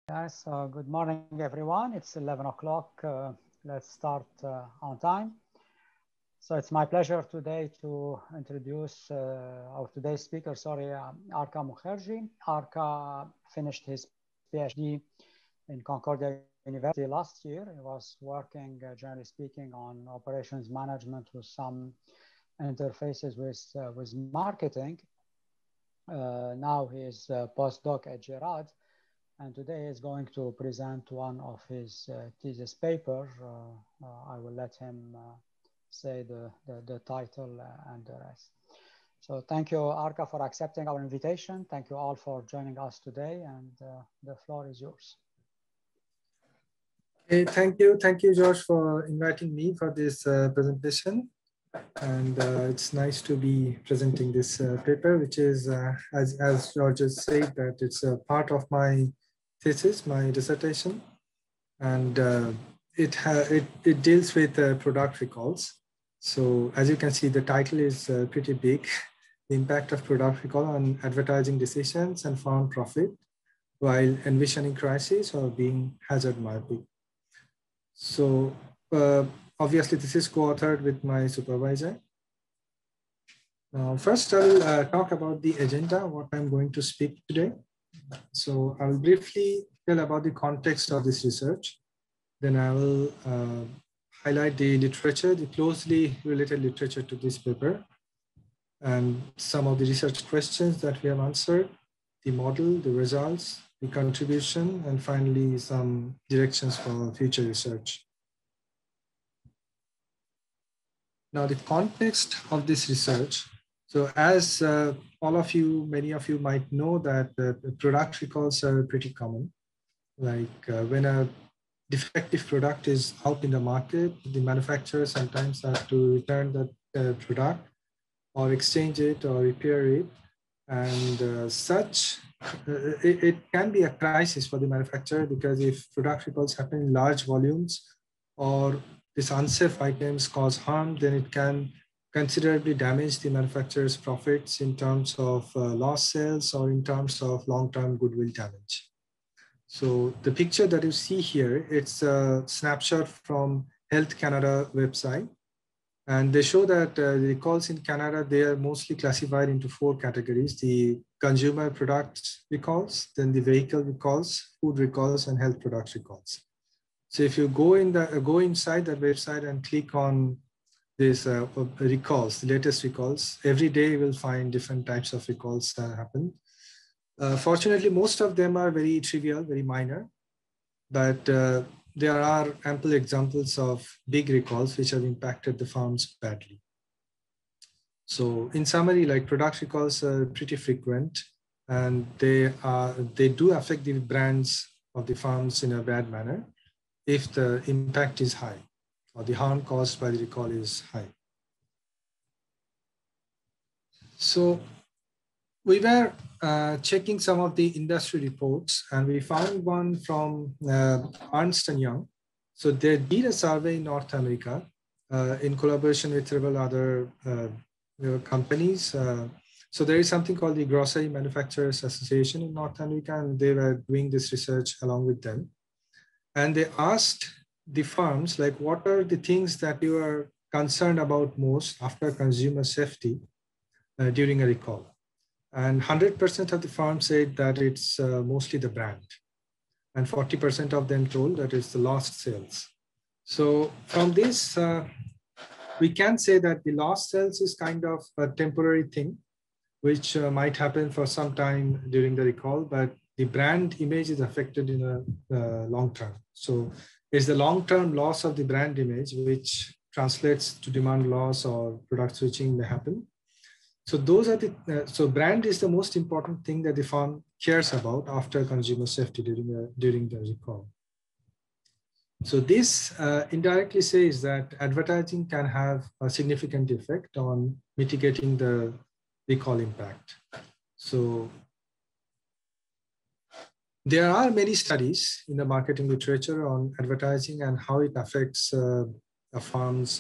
Yes, good morning, everyone. It's 11 o'clock. Let's start on time. So it's my pleasure today to introduce our today's speaker, Arka Mukherjee. Arka finished his PhD in Concordia University last year. He was working, generally speaking, on operations management with some interfaces with marketing. Now he is a postdoc at Gerard. And today he's going to present one of his thesis papers. I will let him say the title and the rest. So thank you, Arka, for accepting our invitation. Thank you all for joining us today, and the floor is yours. Hey, thank you, Josh, for inviting me for this presentation. And it's nice to be presenting this paper, which is, as George just said, that it's a part of my thesis, my dissertation, and it deals with product recalls. So as you can see, the title is pretty big: the impact of product recall on advertising decisions and firm profit while envisioning crisis or being hazard myopic. So obviously, this is co-authored with my supervisor. Now, first, I'll talk about the agenda, what I'm going to speak today. So I will briefly tell about the context of this research. Then I will highlight the literature, the closely related literature to this paper, and some of the research questions that we have answered, the model, the results, the contribution, and finally some directions for future research. Now, the context of this research. So as all of you, many of you might know that product recalls are pretty common. Like when a defective product is out in the market, the manufacturer sometimes have to return that product or exchange it or repair it. And it can be a crisis for the manufacturer, because if product recalls happen in large volumes or these unsafe items cause harm, then it can considerably damage the manufacturer's profits in terms of lost sales or in terms of long-term goodwill damage. So the picture that you see here, it's a snapshot from Health Canada website. And they show that the recalls in Canada, they are mostly classified into 4 categories: the consumer products recalls, then the vehicle recalls, food recalls, and health product recalls. So if you go inside that website and click on this recalls, the latest recalls, every day you will find different types of recalls that happen. Fortunately, most of them are very trivial, very minor, but there are ample examples of big recalls which have impacted the farms badly. So in summary, like, product recalls are pretty frequent, and they do affect the brands of the farms in a bad manner if the impact is high or the harm caused by the recall is high. So we were checking some of the industry reports, and we found one from Ernst & Young. So they did a survey in North America in collaboration with several other companies. So there is something called the Grocery Manufacturers Association in North America, and they were doing this research along with them. And they asked the farms, like, what are the things that you are concerned about most after consumer safety during a recall? And 100% of the farms said that it's mostly the brand. And 40% of them told that it's the lost sales. So from this, we can say that the lost sales is kind of a temporary thing, which might happen for some time during the recall, but the brand image is affected in a long term. So it's the long-term loss of the brand image, which translates to demand loss or product switching may happen. So those are so brand is the most important thing that the farm cares about after consumer safety during the recall. So this indirectly says that advertising can have a significant effect on mitigating the recall impact. So there are many studies in the marketing literature on advertising and how it affects a farm's,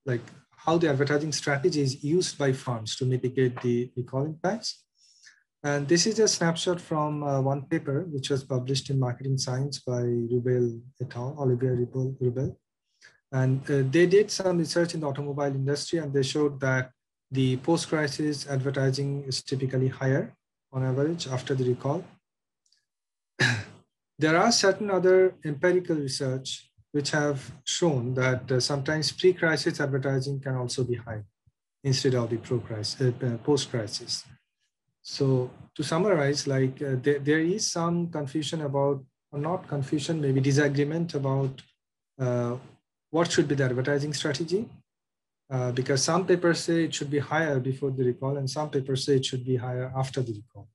like, how the advertising strategy is used by farms to mitigate the recall impacts. And this is a snapshot from one paper, which was published in Marketing Science by Rubel et al., Olivier Rubel. And they did some research in the automobile industry, and they showed that the post-crisis advertising is typically higher on average after the recall. There are certain other empirical research which have shown that sometimes pre-crisis advertising can also be high instead of the post-crisis. So to summarize, like there is some confusion about, or not confusion, maybe disagreement about what should be the advertising strategy. Because some papers say it should be higher before the recall, and some papers say it should be higher after the recall.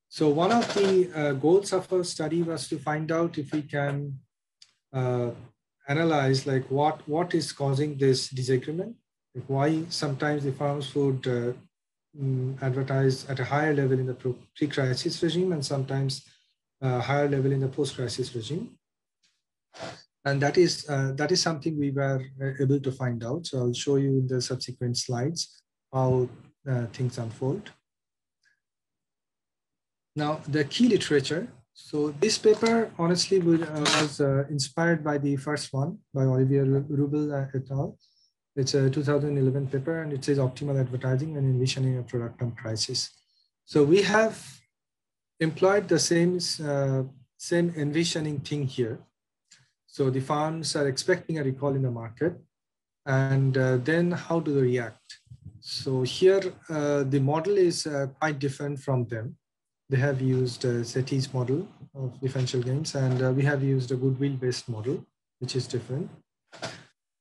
So one of the goals of our study was to find out if we can analyze like what is causing this disagreement, like why sometimes the firms would advertise at a higher level in the pre-crisis regime and sometimes higher level in the post-crisis regime. And that is something we were able to find out. So I'll show you in the subsequent slides how things unfold. Now, the key literature. So this paper, honestly, was inspired by the first one by Olivier Rubel et al. It's a 2011 paper, and it says optimal advertising and envisioning a product on crisis. So we have employed the same envisioning thing here. So the firms are expecting a recall in the market, and then how do they react? So here, the model is quite different from them. They have used SETI's model of differential gains, and we have used a goodwill-based model, which is different.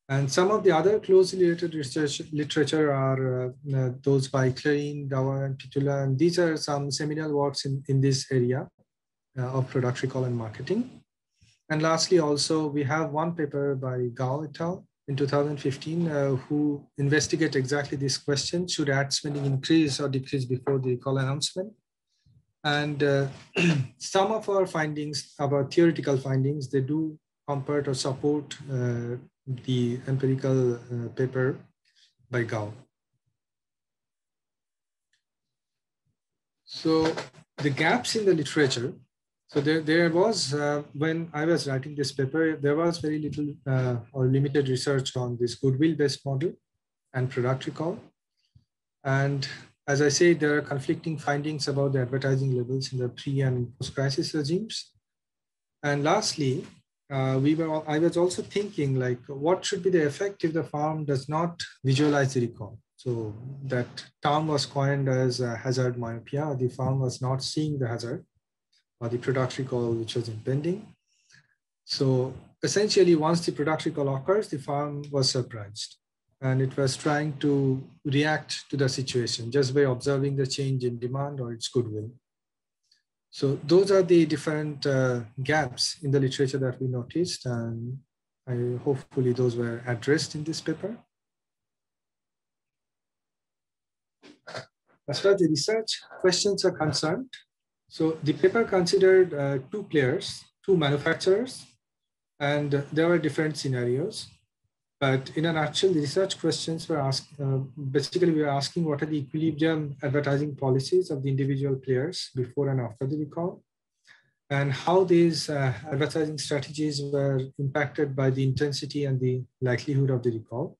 And some of the other closely related research literature are those by Clarine, Dawa, and Pitula, and these are some seminal works in this area of product recall and marketing. And lastly, also, we have one paper by Gao et al. In 2015, who investigate exactly this question: should ad spending increase or decrease before the recall announcement? And some of our findings, our theoretical findings, they do compare or support the empirical paper by Gao. So the gaps in the literature. So there was, when I was writing this paper, there was very little or limited research on this goodwill-based model and product recall. And as I say, there are conflicting findings about the advertising levels in the pre and post-crisis regimes. And lastly, I was also thinking like, what should be the effect if the firm does not visualize the recall? So that term was coined as hazard myopia. The firm was not seeing the hazard or the product recall which was impending. So essentially, once the product recall occurs, the firm was surprised. And it was trying to react to the situation just by observing the change in demand or its goodwill. So those are the different gaps in the literature that we noticed, and hopefully those were addressed in this paper. As far as the research questions are concerned, so the paper considered two players, two manufacturers, and there were different scenarios. But in a nutshell, the research questions were asked, basically we were asking what are the equilibrium advertising policies of the individual players before and after the recall, and how these advertising strategies were impacted by the intensity and the likelihood of the recall.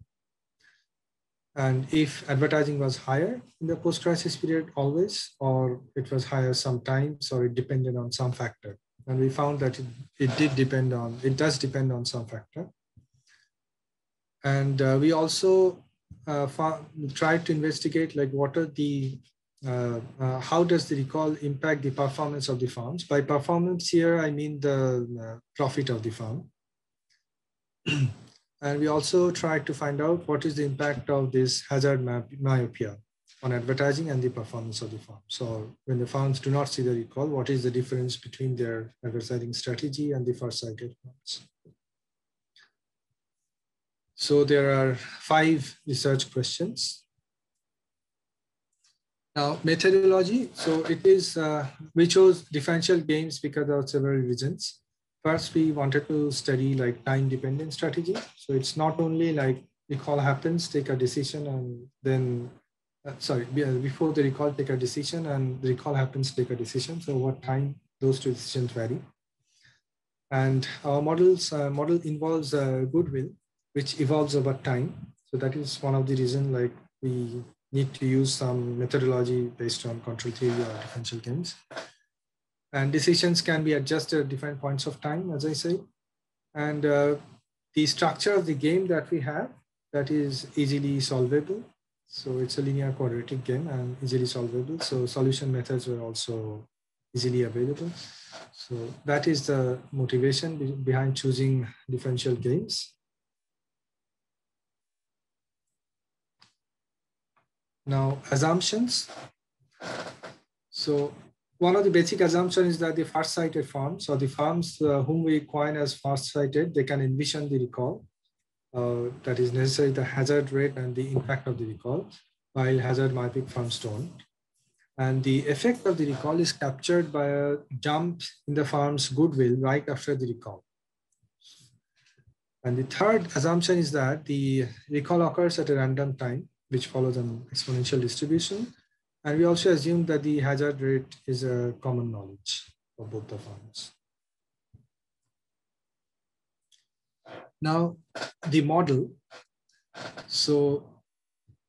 And if advertising was higher in the post-crisis period always, or it was higher sometimes, or it depended on some factor. And we found that it does depend on some factor. And we also tried to investigate like what are the, how does the recall impact the performance of the firms? By performance here, I mean the profit of the firm. And we also tried to find out what is the impact of this hazard myopia on advertising and the performance of the firm. So when the firms do not see the recall, what is the difference between their advertising strategy and the far-sighted firms? So there are 5 research questions. Now, methodology. So it is, we chose differential games because of several reasons. First, we wanted to study like time-dependent strategy. So it's not only like recall happens, take a decision, and then before the recall, take a decision, and the recall happens to take a decision. So over time, those two decisions vary. And our model involves goodwill, which evolves over time. So that is one of the reasons, like, we need to use some methodology based on control theory or differential games. And decisions can be adjusted at different points of time, as I say. And the structure of the game that we have, that is easily solvable. So it's a linear quadratic game and easily solvable. So solution methods were also easily available. So that is the motivation behind choosing differential games. Now, assumptions. So one of the basic assumptions is that the far-sighted farms, or the farms whom we coin as far-sighted, they can envision the recall. That is necessary, the hazard rate and the impact of the recall, while hazard myopic farms don't. And the effect of the recall is captured by a jump in the farm's goodwill right after the recall. And the third assumption is that the recall occurs at a random time, which follows an exponential distribution. And we also assume that the hazard rate is a common knowledge for both the farms. Now, the model. So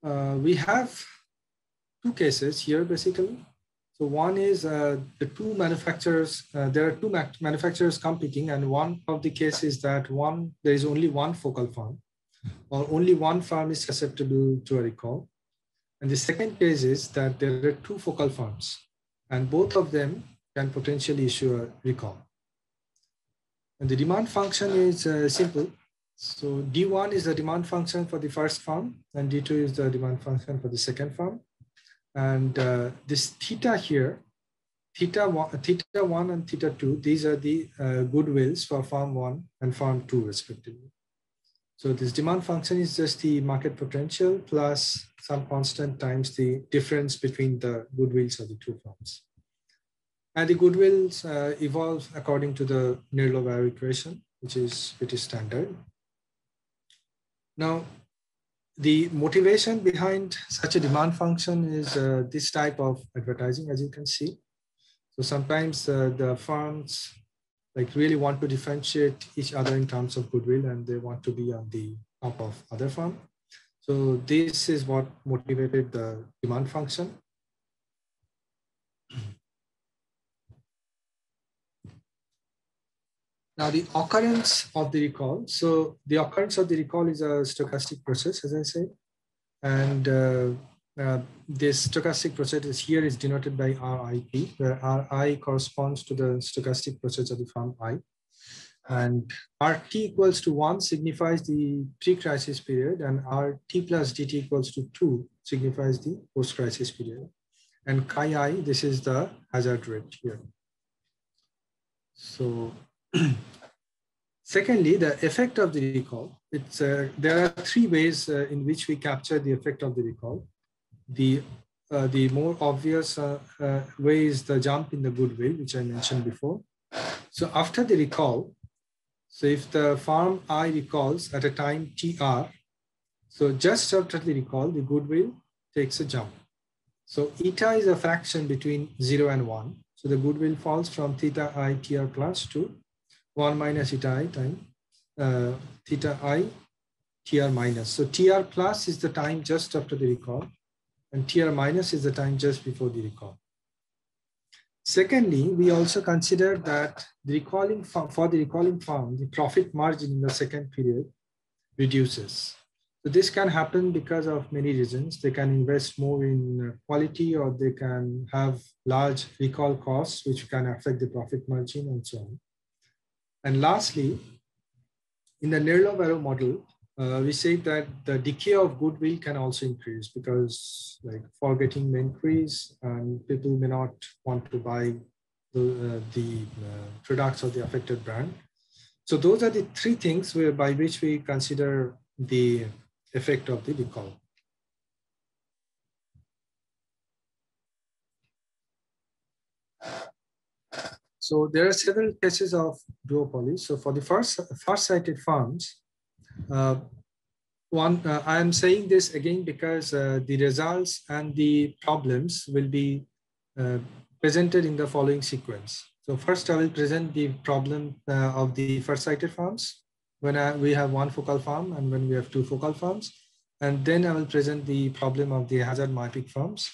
we have two cases here, basically. So one is the two manufacturers, there are two manufacturers competing, and one of the cases that there is only one focal farm, or only one farm is susceptible to a recall. And the second case is that there are two focal farms, and both of them can potentially issue a recall. And the demand function is simple. So D1 is the demand function for the first farm, and D2 is the demand function for the second farm. And this theta here, theta 1 and theta 2, these are the goodwills for farm 1 and farm 2 respectively. So this demand function is just the market potential plus some constant times the difference between the goodwills of the two farms. And the goodwills evolve according to the Near-Low-Barrow equation, which is pretty standard. Now, the motivation behind such a demand function is this type of advertising, as you can see. So sometimes the farms really want to differentiate each other in terms of goodwill, and they want to be on the top of other farm. So this is what motivated the demand function. Now, the occurrence of the recall. So the occurrence of the recall is a stochastic process, as I said. And this stochastic process here is denoted by RIP, where RI corresponds to the stochastic process of the farm I. And RT equals to 1 signifies the pre-crisis period, and RT plus DT equals to 2 signifies the post-crisis period. And chi-I, this is the hazard rate here. So secondly, the effect of the recall. There are three ways in which we capture the effect of the recall. The more obvious way is the jump in the goodwill, which I mentioned before. So after the recall, so if the farm I recalls at a time TR, so just after the recall, the goodwill takes a jump. So eta is a fraction between 0 and 1. So the goodwill falls from theta I TR plus to 1 minus eta I time theta I TR minus. So TR plus is the time just after the recall, and TR minus is the time just before the recall. Secondly, we also consider that for the recalling farm, the profit margin in the second period reduces. So this can happen because of many reasons. They can invest more in quality, or they can have large recall costs, which can affect the profit margin and so on. And lastly, in the Near-Low-Barrow model, we say that the decay of goodwill can also increase because forgetting may increase and people may not want to buy the products of the affected brand. So those are the three things by which we consider the effect of the recall. So there are several cases of duopoly. So for the far-sighted farms, I am saying this again because the results and the problems will be presented in the following sequence. So first I will present the problem of the first cited farms when we have one focal farm and when we have two focal farms. And then I will present the problem of the hazard myopic farms.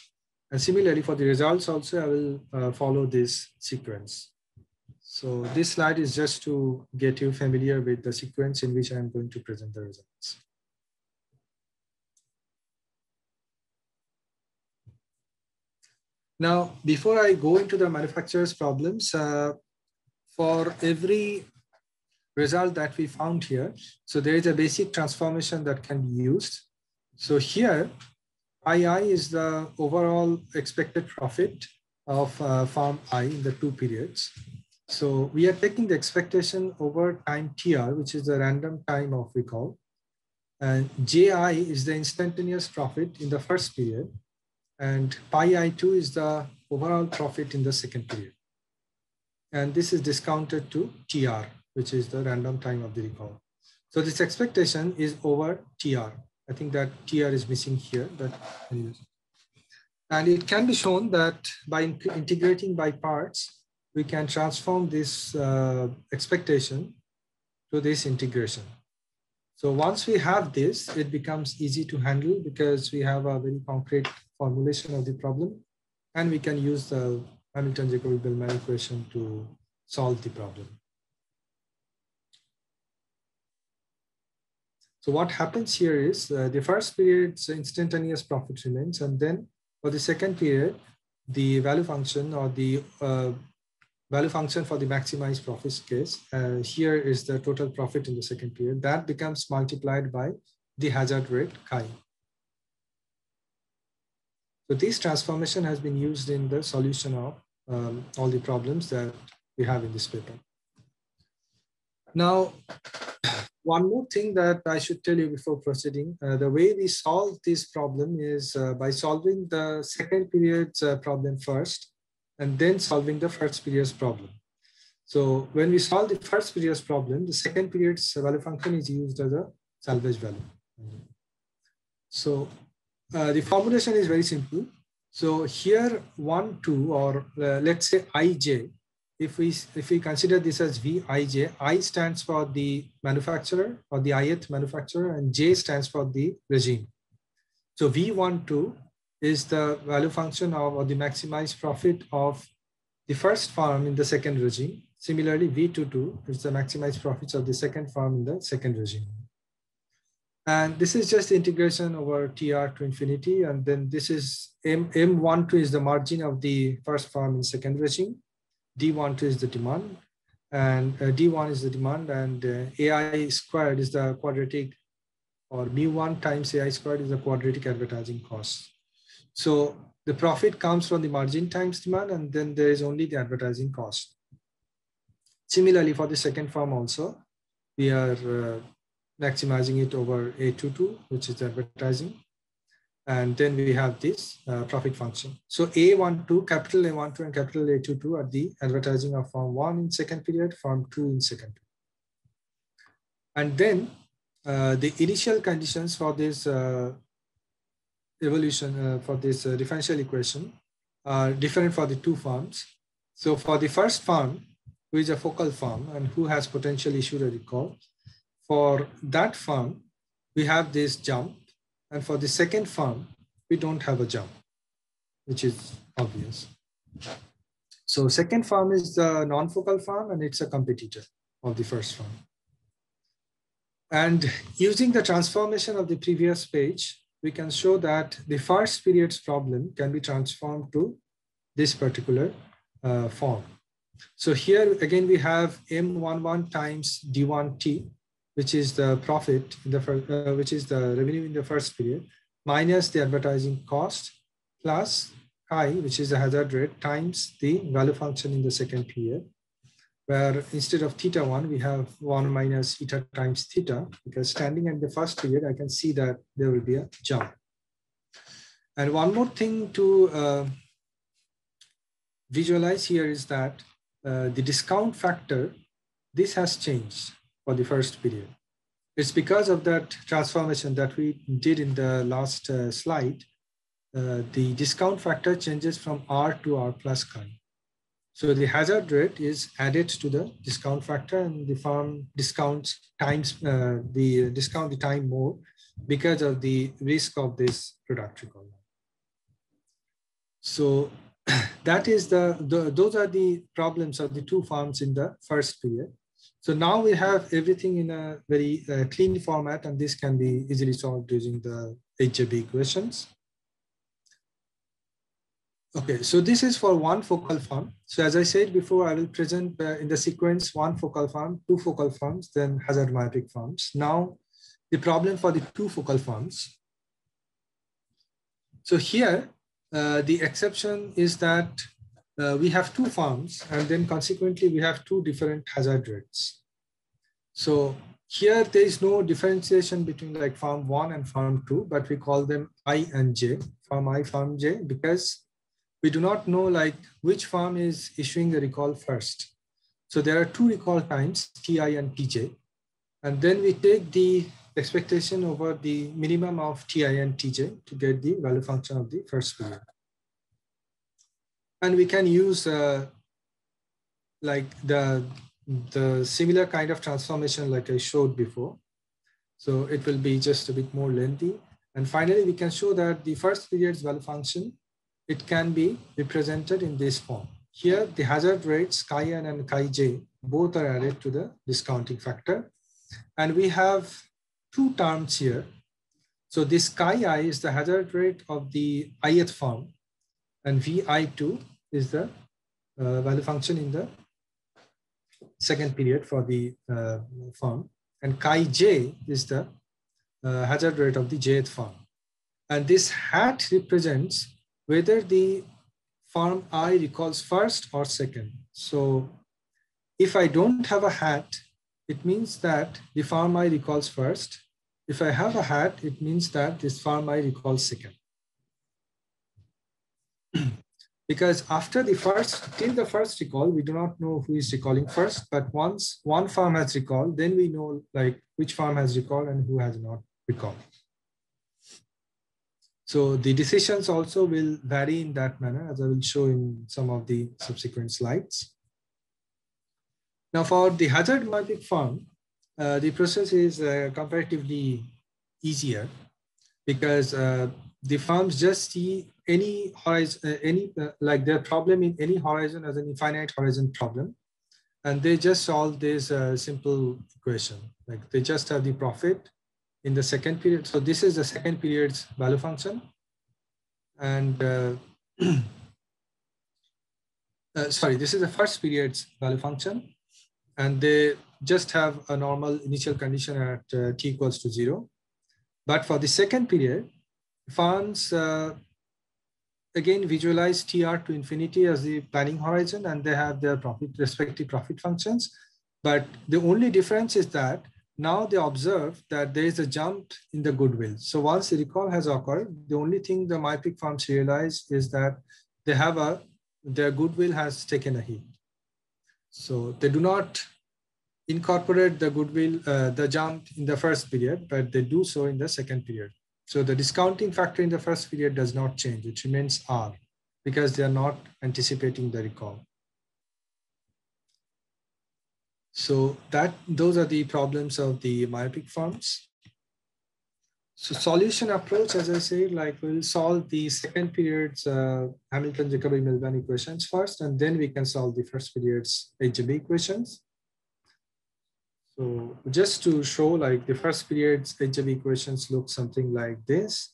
And similarly for the results also, I will follow this sequence. So this slide is just to get you familiar with the sequence in which I am going to present the results. Now, before I go into the manufacturer's problems, for every result that we found here, so there is a basic transformation that can be used. So here, II is the overall expected profit of farm I in the 2 periods. So we are taking the expectation over time TR, which is the random time of recall. And JI is the instantaneous profit in the first period. And pi I2 is the overall profit in the second period. And this is discounted to TR, which is the random time of the recall. So this expectation is over TR. I think that TR is missing here, but anyways. And it can be shown that by integrating by parts, we can transform this expectation to this integration. So once we have this, it becomes easy to handle because we have a very concrete formulation of the problem, and we can use the Hamilton-Jacobi-Bellman equation to solve the problem. So what happens here is the first period's instantaneous profit remains, and then for the second period, the value function or the value function for the maximized profit case, here is the total profit in the second period, that becomes multiplied by the hazard rate chi. So this transformation has been used in the solution of all the problems that we have in this paper. Now, one more thing that I should tell you before proceeding, the way we solve this problem is by solving the second period's problem first, and then solving the first period's problem. So when we solve the first period's problem, the second period's value function is used as a salvage value. So the formulation is very simple. So here 1, 2, or let's say ij, if we consider this as Vij, I stands for the manufacturer or the ith manufacturer, and J stands for the regime. So V12 is the value function of or the maximized profit of the first farm in the second regime. Similarly, V22 is the maximized profits of the second farm in the second regime. And this is just the integration over TR to infinity. And then this is M12 is the margin of the first farm in second regime. D12 is the demand, and D1 is the demand, and AI squared is the quadratic, or mu1 times AI squared is the quadratic advertising cost. So the profit comes from the margin times demand, and then there is only the advertising cost. Similarly, for the second farm also, we are maximizing it over A22, which is the advertising. And then we have this profit function. So A12, capital A12 and capital A22 are the advertising of farm 1 in second period, farm 2 in second period. And then the initial conditions for this evolution, for this differential equation are different for the two farms. So for the first farm, who is a focal farm and who has potential issue to recall, for that farm, we have this jump. And for the second farm, we don't have a jump, which is obvious. So second farm is the non-focal farm, and it's a competitor of the first farm. And using the transformation of the previous page, we can show that the first period's problem can be transformed to this particular form. So here again, we have M11 times D1T, which is the profit in the first, which is the revenue in the first period, minus the advertising cost, plus chi, which is the hazard rate, times the value function in the second period, where instead of theta1, we have 1 minus eta times theta, because standing in the first period, I can see that there will be a jump. And one more thing to visualize here is that the discount factor, this has changed for the first period. it's because of that transformation that we did in the last slide. The discount factor changes from R to R plus chi. So the hazard rate is added to the discount factor, and the firm discounts times the time more because of the risk of this product recall. So that is those are the problems of the two firms in the first period. So now we have everything in a very clean format, and this can be easily solved using the HJB equations. Okay, so this is for one focal firm. So as I said before, I will present in the sequence one focal firm, two focal firms, then hazard myopic firms. Now, the problem for the two focal firms. So here, the exception is that we have two firms, and then consequently we have two different hazard rates. So here there is no differentiation between like firm 1 and firm 2, but we call them I and J, firm I, firm J, because we do not know like which firm is issuing the recall first. So there are two recall times, TI and TJ, and then we take the expectation over the minimum of TI and TJ to get the value function of the first period. And we can use like the similar kind of transformation like I showed before. So it will be just a bit more lengthy. And finally, we can show that the first period's value function, it can be represented in this form. Here, the hazard rates chi-n and chi-j both are added to the discounting factor. And we have two terms here. So this chi-i is the hazard rate of the ith firm, and vi2 is the value function in the second period for the firm. And chi-j is the hazard rate of the jth firm. And this hat represents whether the firm I recalls first or second. So if I don't have a hat, it means that the firm I recalls first. If I have a hat, it means that this firm I recalls second. Because after the first, till the first recall, we do not know who is recalling first, but once one firm has recalled, then we know like which firm has recalled and who has not recalled. So the decisions also will vary in that manner, as I will show in some of the subsequent slides. Now for the hazard myopic firm, the process is comparatively easier because the firms just see any horizon, like their problem in any horizon as an infinite horizon problem, and they just solve this simple equation. Like they just have the profit in the second period. So this is the second period's value function, and sorry, this is the first period's value function, and they just have a normal initial condition at t equals to 0. But for the second period, firms again visualize TR to infinity as the planning horizon, and they have their respective profit functions. But the only difference is that now they observe that there is a jump in the goodwill. So once the recall has occurred, the only thing the myopic firms realize is that they have their goodwill has taken a hit. So they do not incorporate the goodwill, the jump in the first period, but they do so in the second period. So the discounting factor in the first period does not change. It remains R because they are not anticipating the recall. So those are the problems of the myopic firms. So solution approach, as I said, like we'll solve the second period's Hamilton-Jacobi-Milbaum equations first, and then we can solve the first period's HJB equations. So just to show, like the first period's HJB equations look something like this,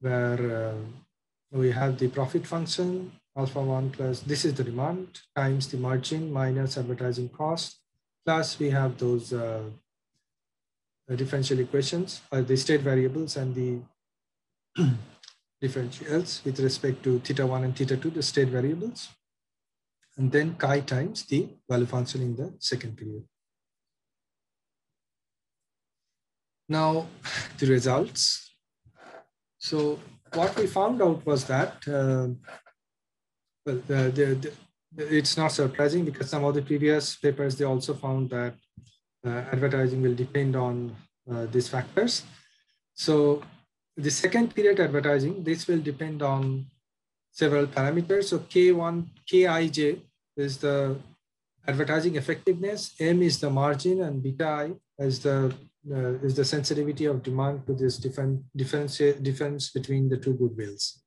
where we have the profit function, alpha 1 plus, this is the demand, times the margin minus advertising cost, plus we have those differential equations, the state variables and the differentials with respect to theta1 and theta2, the state variables, and then chi times the value function in the second period. Now, the results. So what we found out was that, it's not surprising because some of the previous papers, they also found that advertising will depend on these factors. So the second period advertising, this will depend on several parameters. So Kij is the advertising effectiveness, M is the margin, and beta I is the sensitivity of demand to this difference between the two goodwills.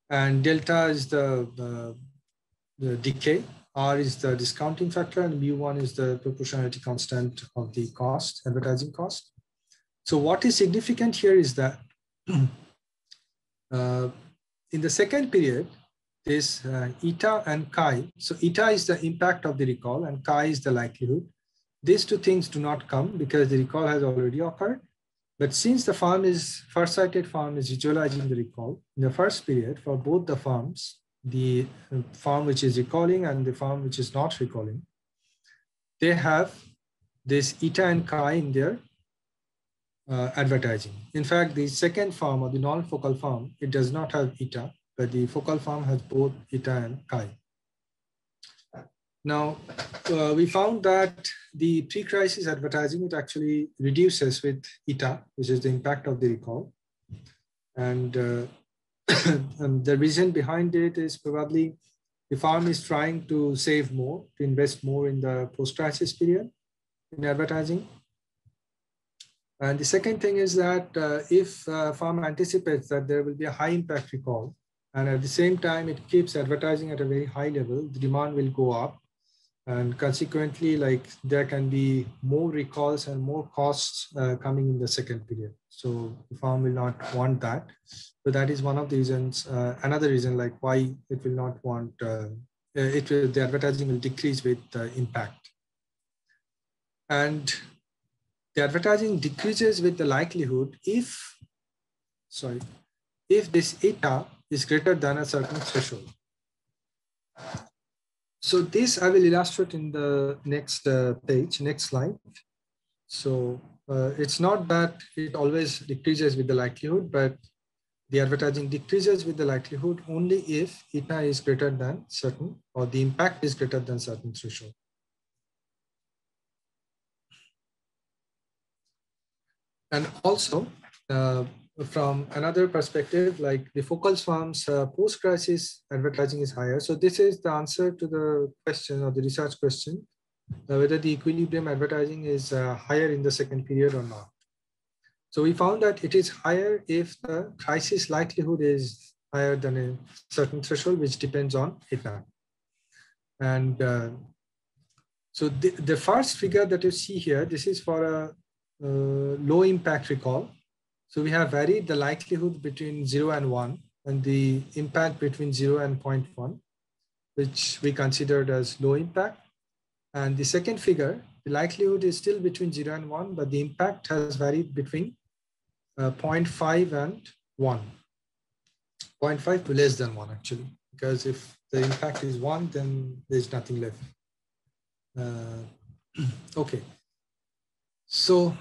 And delta is the decay, R is the discounting factor, and mu1 is the proportionality constant of the cost, advertising cost. So what is significant here is that in the second period, this eta and chi, so eta is the impact of the recall and chi is the likelihood. These two things do not come because the recall has already occurred. But since the first cited firm is visualizing the recall, in the first period for both the firms, the firm which is recalling and the firm which is not recalling, they have this eta and chi in their advertising. In fact, the second firm or the non-focal firm, it does not have eta, but the focal firm has both eta and chi. Now, we found that the pre-crisis advertising, it actually reduces with eta, which is the impact of the recall. And the reason behind it is probably the firm is trying to save more, to invest more in the post-crisis period in advertising. And the second thing is that if a firm anticipates that there will be a high impact recall, and at the same time, it keeps advertising at a very high level, the demand will go up. And consequently, like there can be more recalls and more costs coming in the second period. So the firm will not want that. So that is one of the reasons, another reason like why it will not want, the advertising will decrease with impact. And the advertising decreases with the likelihood if this eta is greater than a certain threshold. So this I will illustrate in the next page, next slide. So it's not that it always decreases with the likelihood, but the advertising decreases with the likelihood only if eta is greater than certain, or the impact is greater than certain threshold. And also, from another perspective, like the focal firms, post-crisis advertising is higher. So this is the answer to the question or the research question, whether the equilibrium advertising is higher in the second period or not. So we found that it is higher if the crisis likelihood is higher than a certain threshold, which depends on eta. And so the first figure that you see here, this is for a low impact recall. So we have varied the likelihood between 0 and 1 and the impact between 0 and 0.1, which we considered as low impact. And the second figure, the likelihood is still between 0 and 1, but the impact has varied between 0.5 and 1. 0.5 to less than 1 actually, because if the impact is 1, then there's nothing left. Okay. So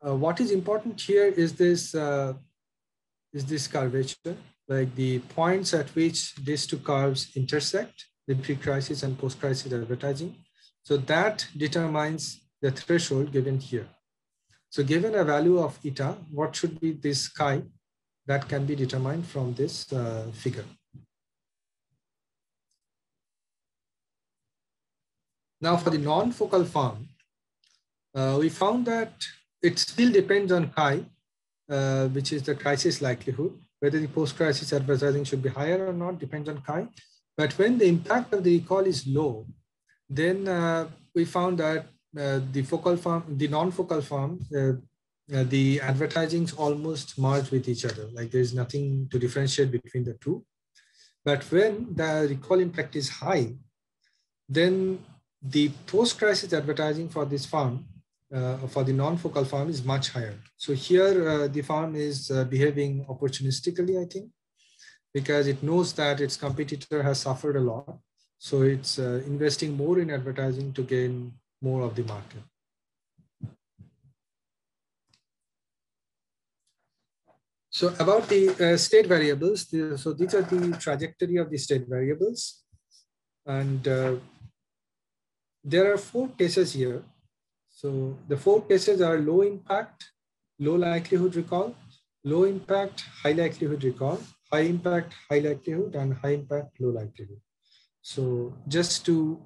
what is important here is this curvature, like the points at which these two curves intersect, the pre-crisis and post-crisis advertising. So that determines the threshold given here. So given a value of eta, what should be this chi? That can be determined from this figure. Now for the non-focal firm, we found that it still depends on chi, which is the crisis likelihood. Whether the post-crisis advertising should be higher or not depends on chi. But when the impact of the recall is low, then we found that the focal firm, the non-focal firm, the advertisings almost merge with each other. Like there's nothing to differentiate between the two. But when the recall impact is high, then the post-crisis advertising for this firm, for the non-focal firm, is much higher. So here the firm is behaving opportunistically, I think, because it knows that its competitor has suffered a lot. So it's investing more in advertising to gain more of the market. So about the state variables, so these are the trajectory of the state variables. And there are 4 cases here. So the 4 cases are low impact, low likelihood recall, low impact, high likelihood recall, high impact, high likelihood, and high impact, low likelihood. So just to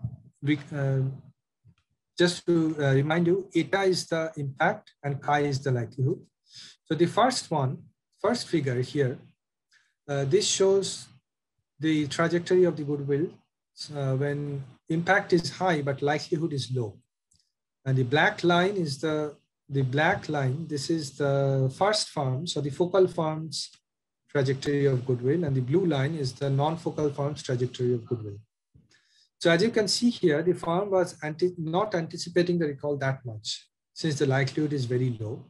remind you, eta is the impact and chi is the likelihood. So the first figure here, this shows the trajectory of the goodwill when impact is high but likelihood is low. And the black line is this is the first firm, so the focal firm's trajectory of goodwill, and the blue line is the non-focal firm's trajectory of goodwill. So as you can see here, the firm was not anticipating the recall that much since the likelihood is very low.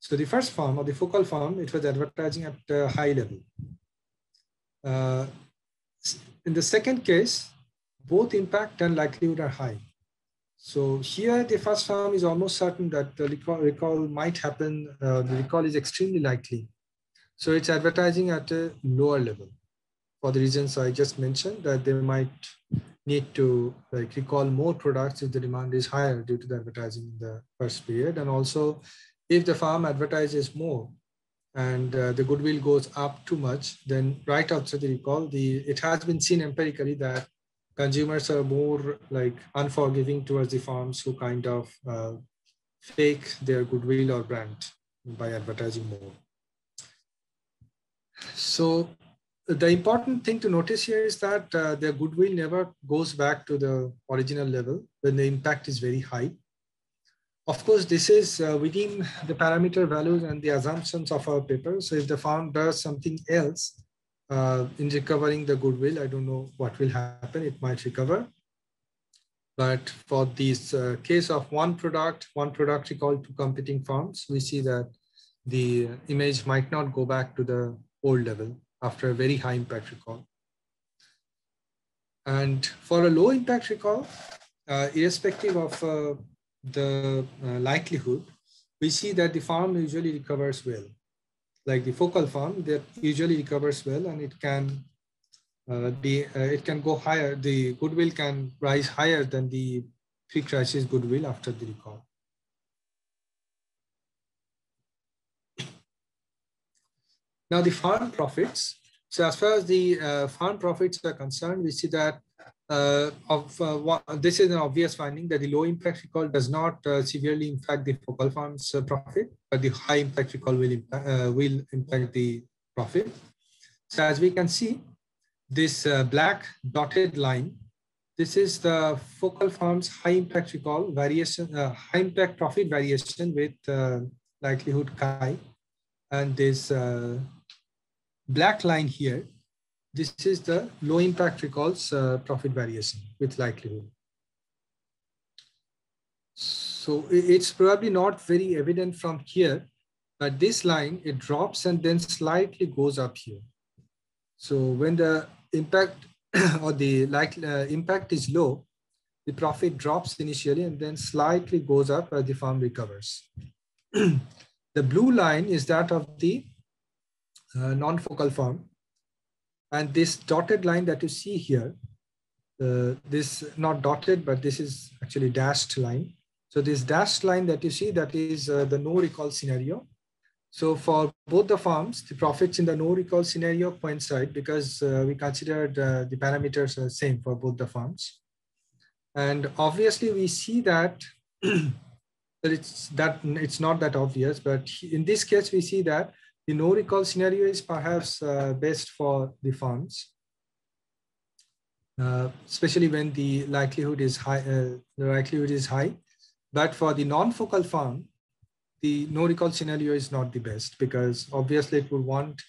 So the first firm, or the focal firm, it was advertising at a high level. In the second case, both impact and likelihood are high. So here, the first firm is almost certain that the recall might happen. The recall is extremely likely. So it's advertising at a lower level for the reasons I just mentioned, that they might need to recall more products if the demand is higher due to the advertising in the first period. And also, if the firm advertises more and the goodwill goes up too much, then right after the recall, it has been seen empirically that consumers are more unforgiving towards the firms who kind of fake their goodwill or brand by advertising more. So the important thing to notice here is that their goodwill never goes back to the original level when the impact is very high. Of course, this is within the parameter values and the assumptions of our paper. So if the firm does something else in recovering the goodwill, I don't know what will happen. It might recover. But for this case of one product recall to competing firms, we see that the image might not go back to the old level after a very high impact recall. And for a low impact recall, irrespective of the likelihood, we see that the firm usually recovers well. Like the focal firm, that usually recovers well, and it can go higher. The goodwill can rise higher than the pre-crisis goodwill after the recall. Now the firm profits. So as far as the firm profits are concerned, we see that this is an obvious finding that the low impact recall does not severely impact the focal firm's profit, but the high impact recall will impact the profit. So as we can see, this black dotted line, this is the focal firm's high impact recall variation, high impact profit variation with likelihood chi, and this black line here, this is the low impact recall's profit variation with likelihood. So it's probably not very evident from here, but this line, it drops and then slightly goes up here. So when the impact or the impact is low, the profit drops initially and then slightly goes up as the firm recovers. The blue line is that of the non-focal firm. And this dotted line that you see here, this not dotted, but this is actually dashed line. So this dashed line that you see, that is the no recall scenario. So for both the firms, the profits in the no recall scenario coincide because we considered the parameters are the same for both the firms. And obviously we see that, it's not that obvious, but in this case, we see that the no recall scenario is perhaps best for the firms, especially when the likelihood is high. But for the non-focal firm, the no recall scenario is not the best because obviously it will want,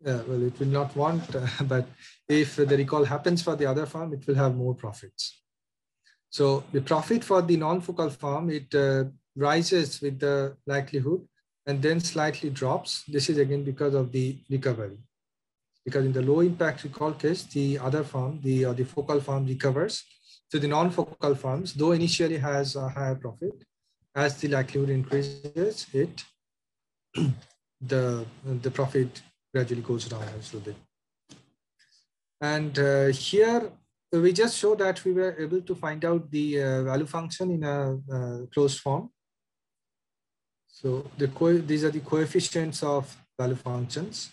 well, it will not want, but if the recall happens for the other firm, it will have more profits. So the profit for the non-focal firm, it rises with the likelihood and then slightly drops. This is again because of the recovery. Because in the low impact recall case, the other firm, the focal firm recovers. So the non-focal firms, though initially has a higher profit, as the likelihood increases, the profit gradually goes down a little bit. And here we just show that we were able to find out the value function in a closed form. So these are the coefficients of value functions.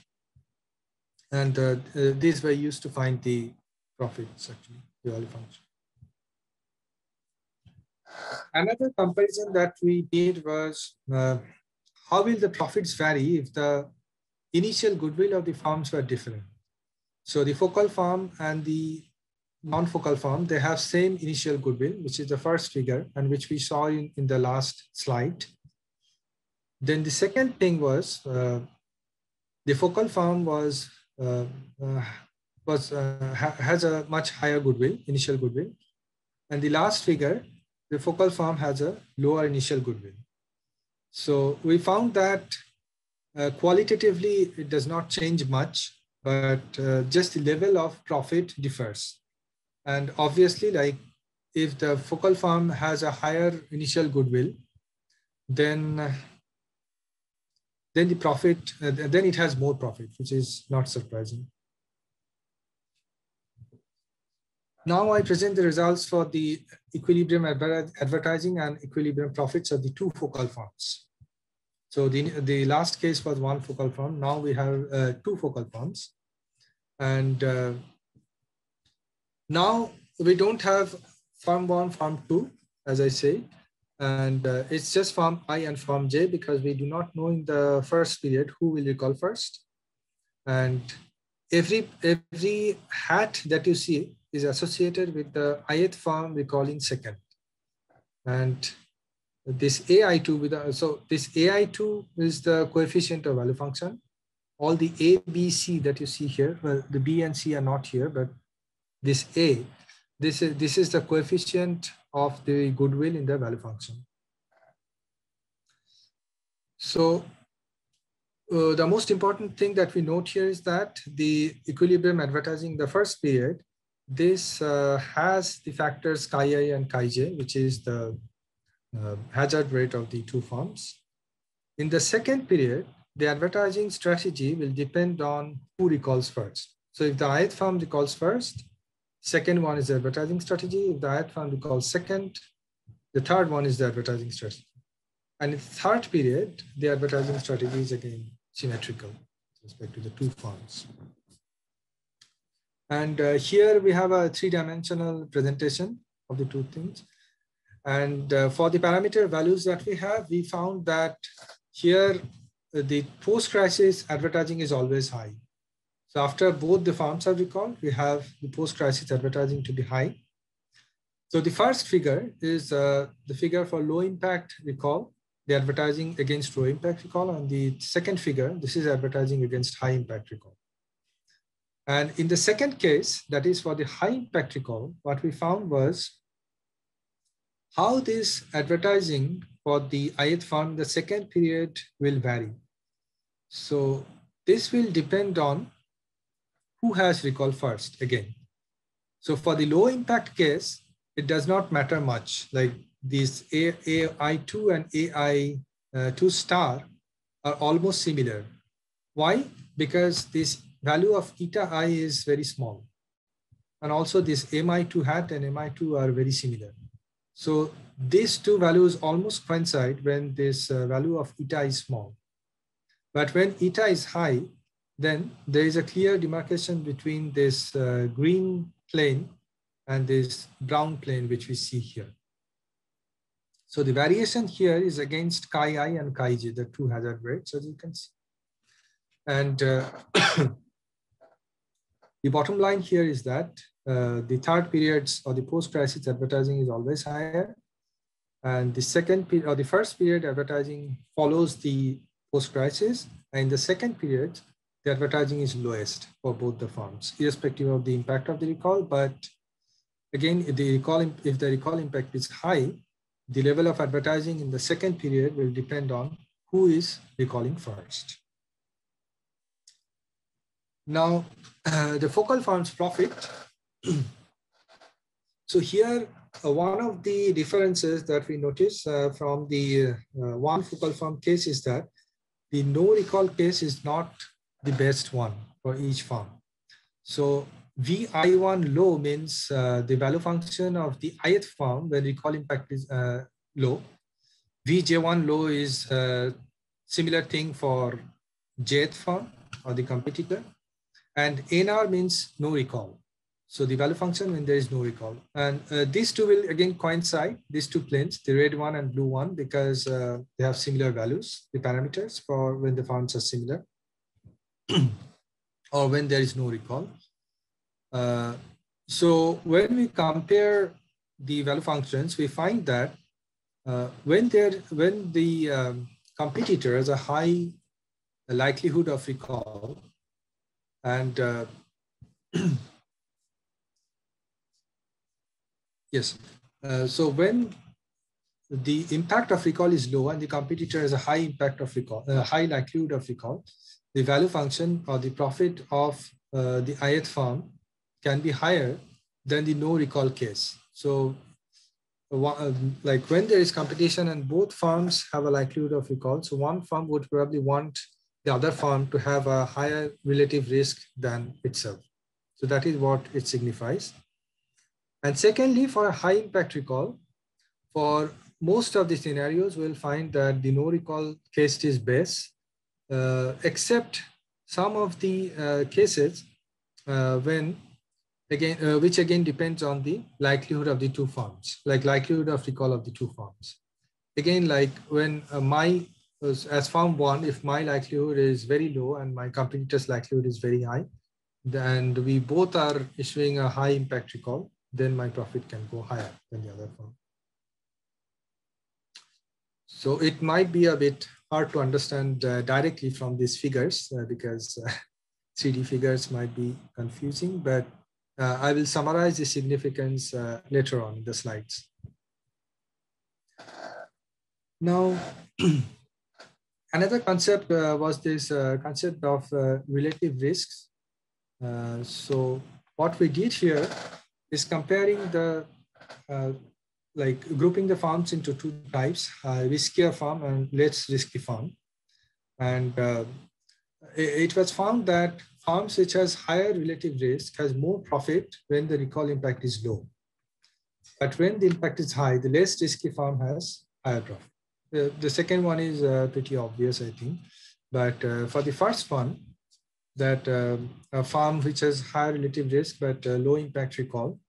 And these were used to find the profits, actually, the value function. Another comparison that we did was how will the profits vary if the initial goodwill of the firms were different. So the focal firm and the non-focal firm, they have same initial goodwill, which is the first figure and which we saw in the last slide. Then the second thing was the focal firm has a much higher goodwill, initial goodwill. And the last figure, the focal firm has a lower initial goodwill. So we found that qualitatively, it does not change much, but just the level of profit differs. And obviously, like if the focal firm has a higher initial goodwill, then the profit, then it has more profit, which is not surprising. Now I present the results for the equilibrium advertising and equilibrium profits of the two focal firms. So the last case was one focal firm. Now we have two focal firms. And now we don't have firm 1, firm 2, as I say. And it's just firm I and firm J because we do not know in the first period who will recall first. And every hat that you see is associated with the ith firm recalling second. And this AI2, so this AI2 is the coefficient of value function. All the A, B, C that you see here, well, the B and C are not here, but this A, this is the coefficient of the goodwill in the value function. So the most important thing that we note here is that the equilibrium advertising, the first period, this has the factors chi-i and chi-j, which is the hazard rate of the two firms. In the second period, the advertising strategy will depend on who recalls first. So if the ith firm recalls first, second one is the advertising strategy. If the ith firm recalls second, the third one is the advertising strategy. And in the third period, the advertising strategy is again symmetrical with respect to the two firms. And here we have a three-dimensional presentation of the two things. And for the parameter values that we have, we found that here the post-crisis advertising is always high. So after both the firms are recalled, we have the post-crisis advertising to be high. So the first figure is the figure for low impact recall, the advertising against low impact recall. And the second figure, this is advertising against high impact recall. And in the second case, that is for the high impact recall, what we found was how this advertising for the ith firm, the second period will vary. So this will depend on who has recall first again. So for the low impact case, it does not matter much. Like these AI2 and AI2 star are almost similar. Why? Because this value of eta I is very small. And also this mi2 hat and mi2 are very similar. So these two values almost coincide when this value of eta is small. But when eta is high, then there is a clear demarcation between this green plane and this brown plane, which we see here. So the variation here is against chi-i and chi-j, the two hazard rates, as you can see. And the bottom line here is that the third periods or the post-crisis advertising is always higher. And the second period or the first period advertising follows the post-crisis. And in the second period, the advertising is lowest for both the firms, irrespective of the impact of the recall. But again, if the recall impact is high, the level of advertising in the second period will depend on who is recalling first. Now, the focal firm's profit. So here, one of the differences that we notice from the one focal firm case is that the no recall case is not the best one for each firm. So VI1 low means the value function of the ith firm when recall impact is low. VJ1 low is a similar thing for jth firm or the competitor. And NR means no recall. So the value function when there is no recall. And these two will again coincide, these two planes, the red one and blue one, because they have similar values, the parameters for when the firms are similar or when there is no recall. So when we compare the value functions, we find that when the competitor has a high likelihood of recall, and yes, so when the impact of recall is low and the competitor has a high impact of recall, high likelihood of recall, the value function or the profit of the ith firm can be higher than the no recall case. So like when there is competition and both firms have a likelihood of recall, so one firm would probably want the other firm to have a higher relative risk than itself. So that is what it signifies. And secondly, for a high impact recall, for most of the scenarios, we'll find that the no recall case is best, except some of the cases when again, which again depends on the likelihood of the two firms, like likelihood of recall of the two firms. Again, like when as firm one, if my likelihood is very low and my competitor's likelihood is very high, and we both are issuing a high impact recall, then my profit can go higher than the other firm. So it might be a bit hard to understand directly from these figures because 3D figures might be confusing, but I will summarize the significance later on in the slides. Now, another concept was this concept of relative risks. So what we did here is comparing the, like grouping the firms into two types, riskier firm and less risky firm. And it was found that firms which has higher relative risk has more profit when the recall impact is low. But when the impact is high, the less risky firm has higher profit. The second one is pretty obvious, I think. But for the first one, that a firm which has higher relative risk but low impact recall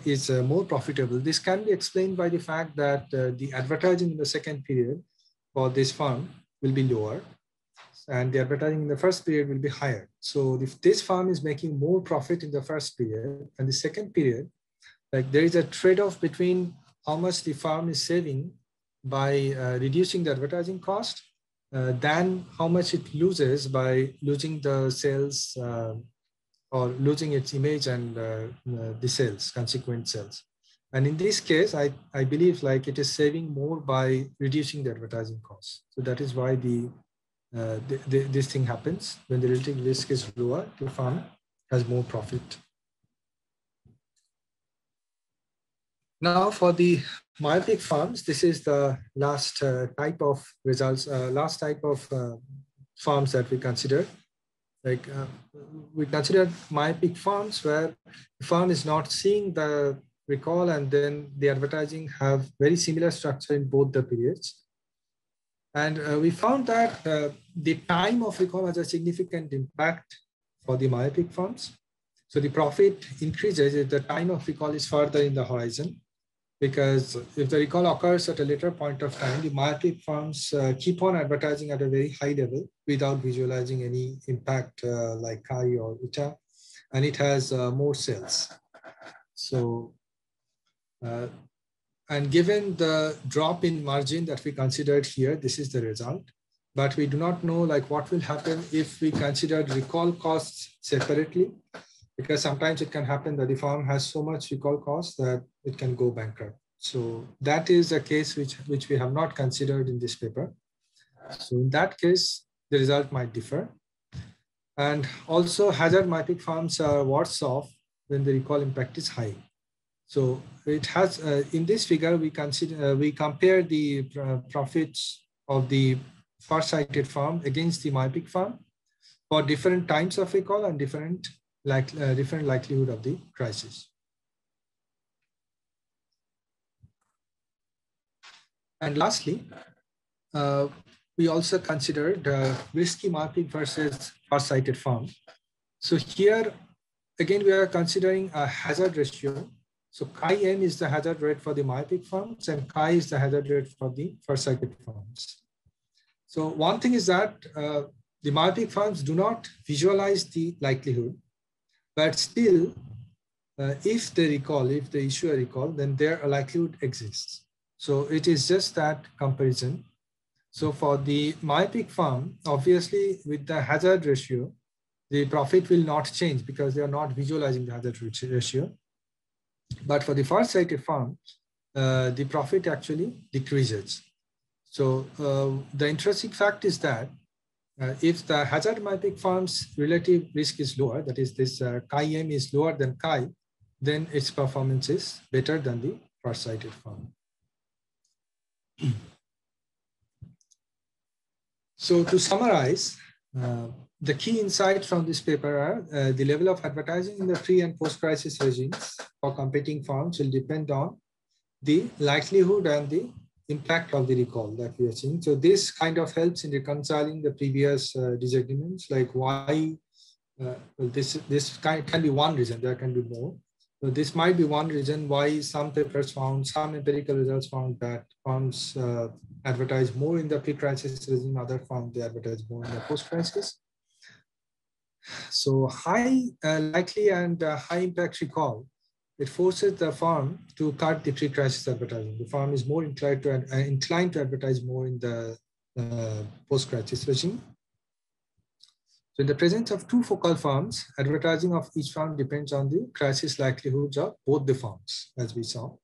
is more profitable. This can be explained by the fact that the advertising in the second period for this firm will be lower, and the advertising in the first period will be higher. So if this firm is making more profit in the first period and the second period, like there is a trade-off between how much the firm is saving by reducing the advertising cost than how much it loses by losing the sales or losing its image and the sales, consequent sales. And in this case, I believe like it is saving more by reducing the advertising costs. So that is why this thing happens. When the relative risk is lower, the firm has more profit. Now for the myopic firms, this is the last type of results, last type of firms that we consider. Like we consider myopic firms where the firm is not seeing the recall and then the advertising have very similar structure in both the periods. And we found that the time of recall has a significant impact for the myopic firms. So the profit increases if the time of recall is further in the horizon, because if the recall occurs at a later point of time, the myopic firms keep on advertising at a very high level without visualizing any impact like chi or eta, and it has more sales. So, and given the drop in margin that we considered here, this is the result. But we do not know like what will happen if we consider recall costs separately, because sometimes it can happen that the firm has so much recall costs that it can go bankrupt. So that is a case which we have not considered in this paper. So in that case, the result might differ. And also hazard myopic firms are worse off when the recall impact is high. So it has, in this figure, we compare the profits of the far-sighted firm against the myopic firm for different times of recall and different likelihood of the crisis. And lastly, we also considered risky myopic versus far-sighted firm. So here, again, we are considering a hazard ratio. So chi-m is the hazard rate for the myopic firms and chi is the hazard rate for the far-sighted firms. So one thing is that the myopic firms do not visualize the likelihood, but still, if the issuer recall, then their likelihood exists. So it is just that comparison. So for the myopic firm, obviously with the hazard ratio, the profit will not change because they are not visualizing the hazard ratio. But for the far-sighted firm, the profit actually decreases. So the interesting fact is that if the hazard myopic firm's relative risk is lower, that is this chi-m is lower than chi, then its performance is better than the far-sighted firm. So to summarize, the key insights from this paper are the level of advertising in the pre and post-crisis regimes for competing firms will depend on the likelihood and the impact of the recall that we are seeing. So this kind of helps in reconciling the previous disagreements, like why this can be one reason, there can be more. So this might be one reason why some papers found, some empirical results found that firms advertise more in the pre-crisis regime, other found they advertise more in the post-crisis. So high likely and high impact recall, it forces the firm to cut the pre-crisis advertising. The firm is more inclined to advertise more in the post-crisis regime. So in the presence of two focal firms, advertising of each firm depends on the crisis likelihoods of both the firms, as we saw.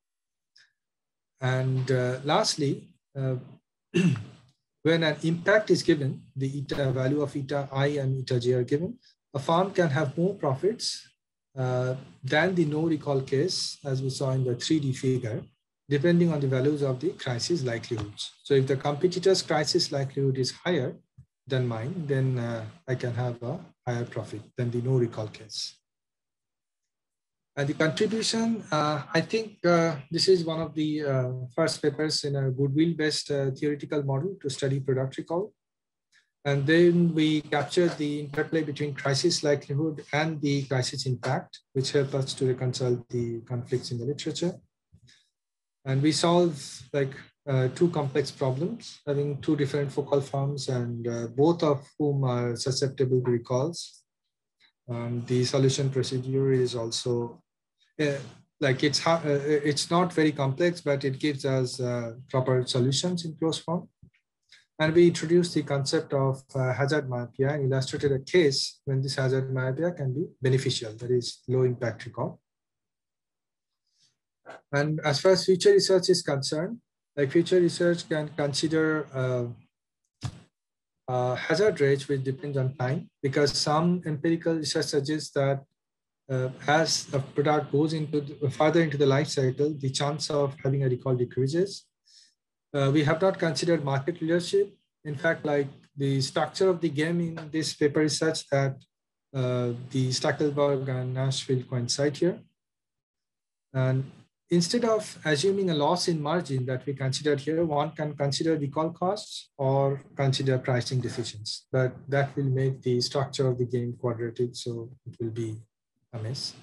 And lastly, when an impact is given, the eta value of eta I and eta j are given, a firm can have more profits than the no recall case, as we saw in the 3D figure, depending on the values of the crisis likelihoods. So if the competitor's crisis likelihood is higher than mine, then I can have a higher profit than the no recall case. And the contribution, I think this is one of the first papers in a goodwill-based theoretical model to study product recall. And then we captured the interplay between crisis likelihood and the crisis impact, which helped us to reconcile the conflicts in the literature. And we solved like two complex problems, having two different focal firms and both of whom are susceptible to recalls. The solution procedure is also like it's not very complex, but it gives us proper solutions in closed form. And we introduced the concept of hazard myopia and illustrated a case when this hazard myopia can be beneficial, that is low impact recall. And as far as future research is concerned, like future research can consider hazard rates which depends on time, because some empirical research suggests that as a product goes further into the life cycle, the chance of having a recall decreases. We have not considered market leadership. In fact, like the structure of the game in this paper is such that the Stackelberg and Nash will coincide here. And instead of assuming a loss in margin that we considered here, one can consider recall costs or consider pricing decisions, but that will make the structure of the game quadratic, so it will be a mess.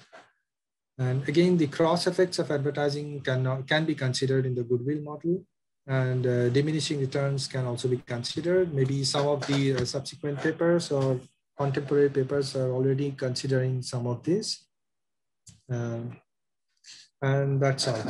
And again, the cross effects of advertising can be considered in the goodwill model, and diminishing returns can also be considered. Maybe some of the subsequent papers or contemporary papers are already considering some of this. And that's all.